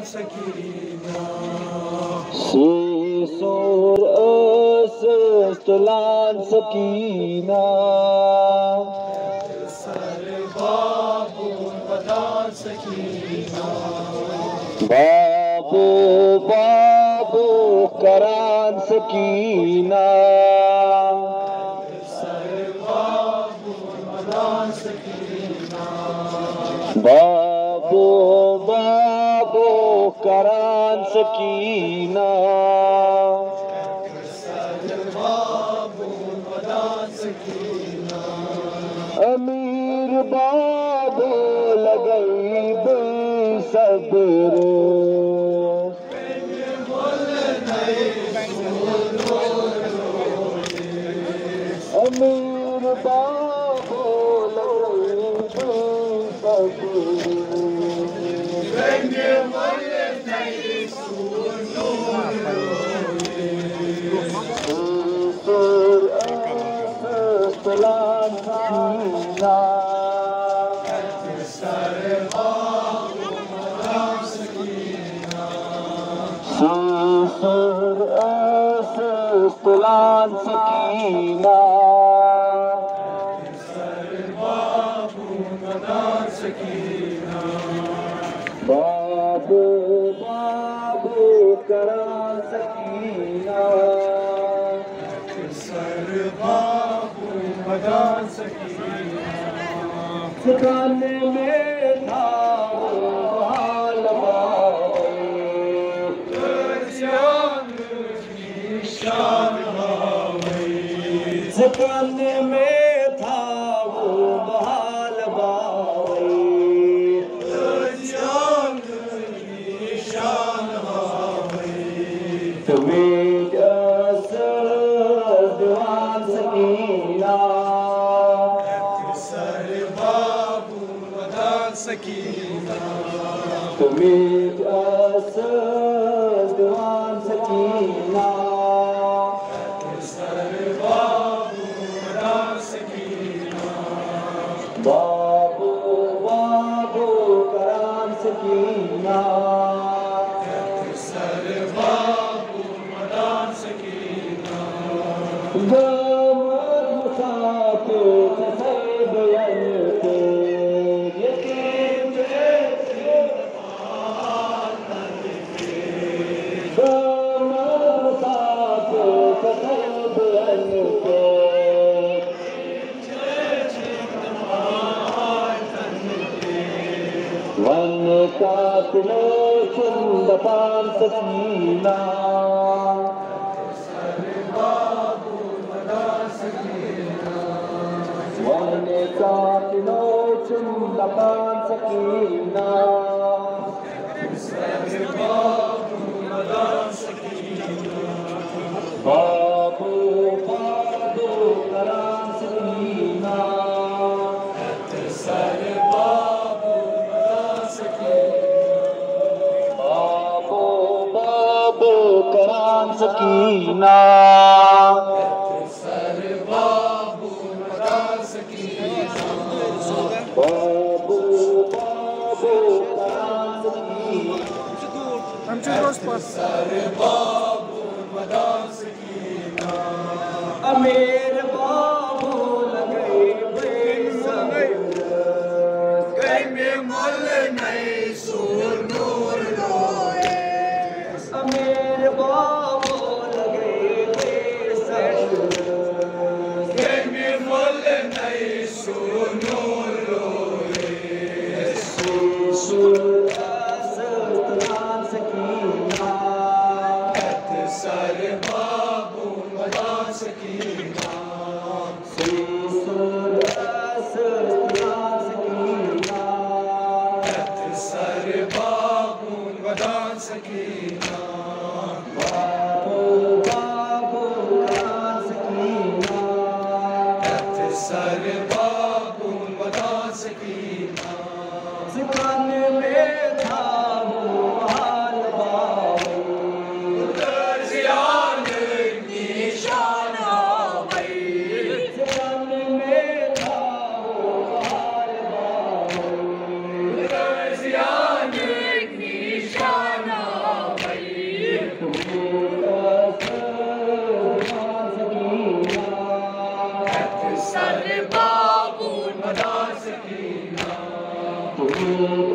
Sisur tulan sakina babu babu karan sakina babu babu karan sakina अमीर बाबू लगई बेसब्र अमीर बाबू लगई Tulan sakina babu babu karan sakina सिखाने में था सिखाने में था वो बहाल तुम्हें दीवान सकीना तुम्हें दीवान सकीना बाबू बाबू करान सकीना वन कातलो चुंद पान सकीना वन कातलो चुंद पान सकीना बाबू बाबू करान सकीना करान सकीना बाबू बाबू करान सकीना अमीर बाबू लगे में मोल नहीं सूर नूर लोए अमीर बाबू लगे में मोल नहीं सूर नूर लोए तुलान सकीना सर बाबू तुलान सकीना सर बाबू वदान सकीना बाबू बाबू करान सकीना सर बाबू वदान सकीना सिखाने में था वो हाल बाबू दर्जियान निशान भाई सिखाने में था वो हाल बाबू दर्जियान निशान Sukha